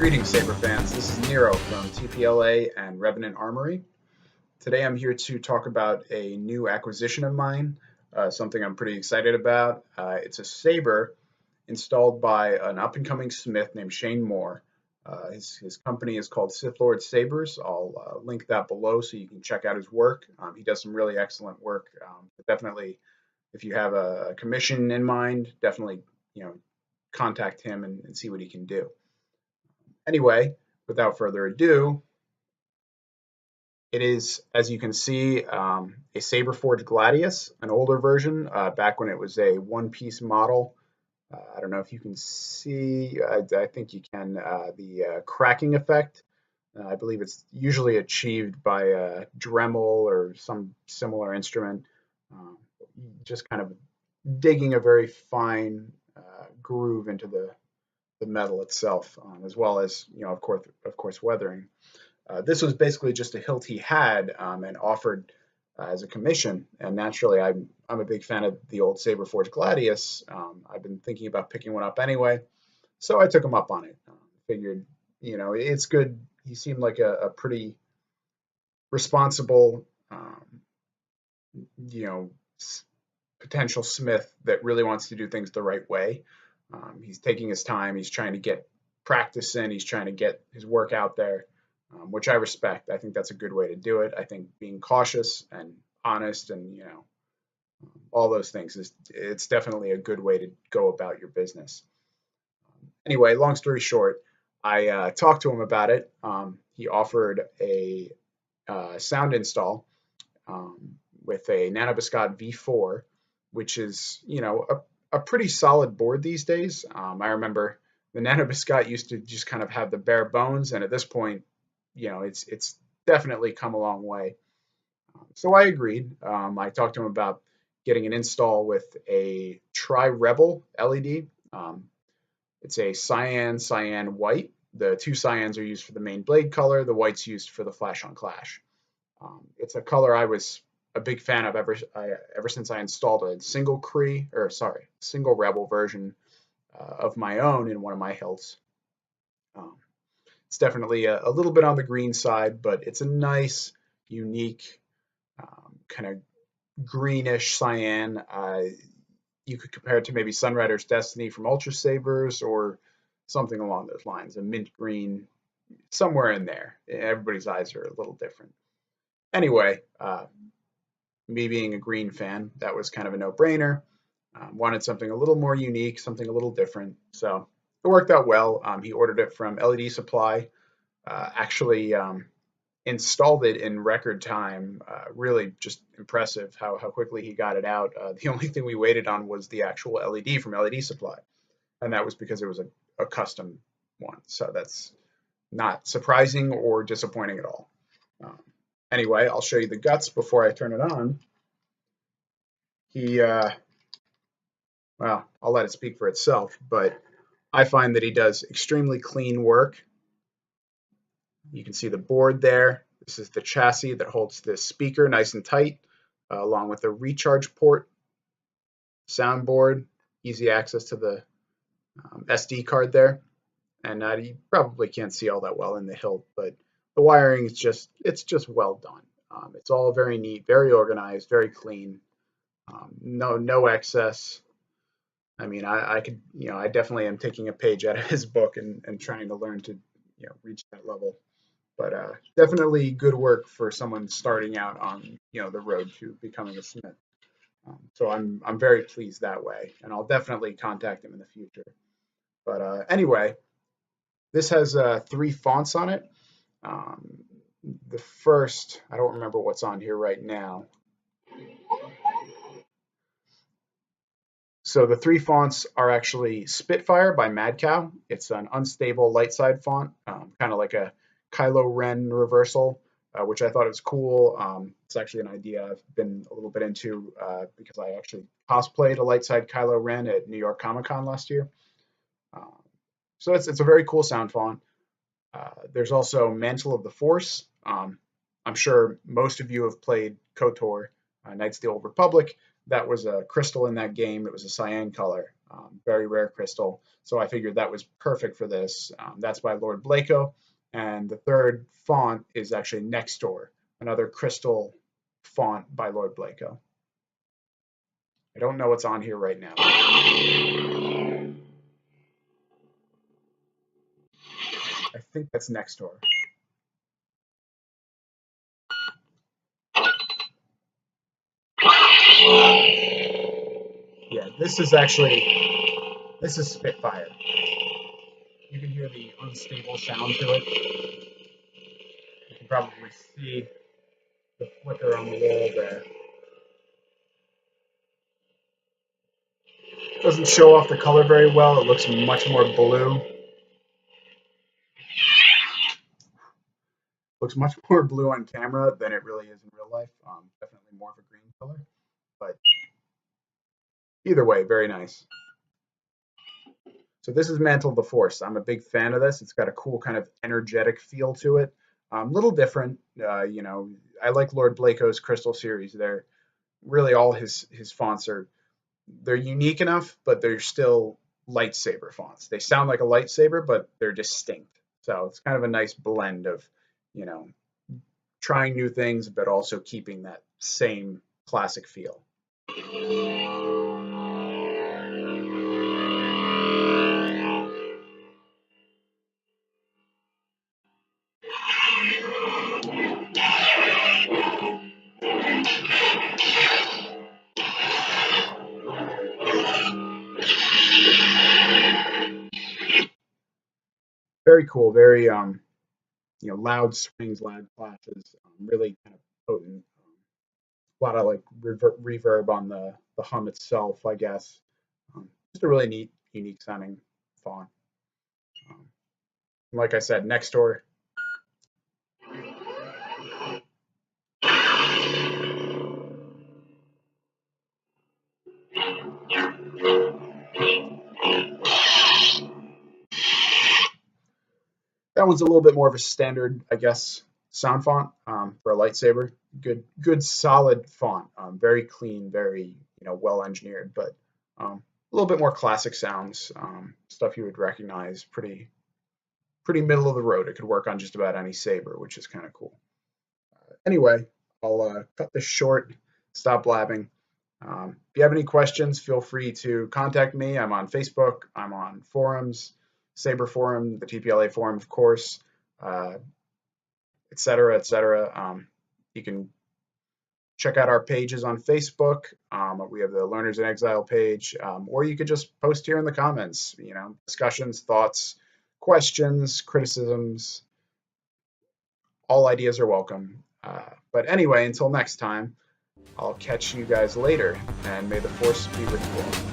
Greetings, Saber fans. This is Nero from TPLA and Revenant Armory. Today I'm here to talk about a new acquisition of mine, something I'm pretty excited about. It's a saber installed by an up-and-coming smith named Shane Moore. His company is called Sithlord Sabers. I'll link that below so you can check out his work. He does some really excellent work. Definitely, if you have a commission in mind, definitely contact him and see what he can do. Anyway, without further ado, it is, as you can see, a Saberforged Gladius, an older version, back when it was a one-piece model. I don't know if you can see, I think you can, the cracking effect. I believe it's usually achieved by a Dremel or some similar instrument, just kind of digging a very fine groove into the metal itself, as well as, of course, weathering. This was basically just a hilt he had and offered as a commission. And naturally, I'm a big fan of the old Saberforged Gladius. I've been thinking about picking one up anyway, so I took him up on it. Figured, it's good. He seemed like a pretty responsible, you know, potential smith that really wants to do things the right way. He's taking his time. He's trying to get practice in. He's trying to get his work out there, which I respect. I think that's a good way to do it. I think being cautious and honest and all those things it's definitely a good way to go about your business. Anyway, long story short, I talked to him about it. He offered a sound install with a Nanobiscot V4, which is a pretty solid board these days. I remember the Nanobiscot used to just kind of have the bare bones, and at this point, it's definitely come a long way. So I agreed. I talked to him about getting an install with a Tri-Rebel LED. It's a cyan white. The two cyans are used for the main blade color. The white's used for the flash on clash. It's a color I was a big fan of ever since I installed a single Rebel version of my own in one of my hilts. It's definitely a little bit on the green side, but it's a nice, unique, kind of greenish cyan. You could compare it to maybe Sunrider's Destiny from Ultra Sabers or something along those lines, a mint green, somewhere in there. Everybody's eyes are a little different. Anyway, me being a green fan, that was kind of a no-brainer. Wanted something a little more unique, something a little different. So it worked out well. He ordered it from LED Supply, actually installed it in record time. Really just impressive how quickly he got it out. The only thing we waited on was the actual LED from LED Supply, and that was because it was a custom one. So that's not surprising or disappointing at all. Anyway, I'll show you the guts before I turn it on. Well, I'll let it speak for itself, but I find that he does extremely clean work. You can see the board there. This is the chassis that holds this speaker nice and tight, along with a recharge port, soundboard, easy access to the SD card there. And you probably can't see all that well in the hilt, but the wiring is just well done. It's all very neat, very organized, very clean. No excess. I mean, I could, I definitely am taking a page out of his book and trying to learn to, reach that level. But definitely good work for someone starting out on, the road to becoming a smith. So I'm very pleased that way, and I'll definitely contact him in the future. But anyway, this has 3 fonts on it. The first, I don't remember what's on here right now. So the 3 fonts are actually Spitfire by Mad Cow. It's an unstable light side font, kind of like a Kylo Ren reversal, which I thought was cool. It's actually an idea I've been a little bit into because I actually cosplayed a light side Kylo Ren at New York Comic Con last year. So it's a very cool sound font. There's also Mantle of the Force. I'm sure most of you have played KOTOR, Knights of the Old Republic. That was a crystal in that game. It was a cyan color. very rare crystal. So I figured that was perfect for this. That's by Lord Blaco. And the third font is actually Next Door, another crystal font by Lord Blaco. I don't know what's on here right now. I think that's Next Door. Yeah, this is Spitfire. You can hear the unstable sound to it. You can probably see the flicker on the wall there. It doesn't show off the color very well. It looks much more blue. Looks much more blue on camera than it really is in real life. Definitely more of a green color, but either way, very nice. So this is Mantle of the Force. I'm a big fan of this. It's got a cool kind of energetic feel to it. Little different, you know. I like Lord Blaco's Crystal series. They're really all his fonts they're unique enough, but they're still lightsaber fonts. They sound like a lightsaber, but they're distinct. So it's kind of a nice blend of, you know, trying new things, but also keeping that same classic feel. Very cool, very you know, loud swings, loud clashes, really kind of potent. A lot of like reverb on the hum itself, I guess. Just a really neat, unique sounding font. Um, like I said, Next Door. That one's a little bit more of a standard, I guess, sound font for a lightsaber. Good, solid font. Very clean, very well engineered, but a little bit more classic sounds. Stuff you would recognize. Pretty middle of the road. It could work on just about any saber, which is kind of cool. Anyway, I'll cut this short. Stop blabbing. If you have any questions, feel free to contact me. I'm on Facebook. I'm on forums. Saber Forum, the TPLA forum, of course, et cetera, et cetera. You can check out our pages on Facebook. We have the Learners in Exile page, or you could just post here in the comments, discussions, thoughts, questions, criticisms. All ideas are welcome. But anyway, until next time, I'll catch you guys later, and may the Force be with you all.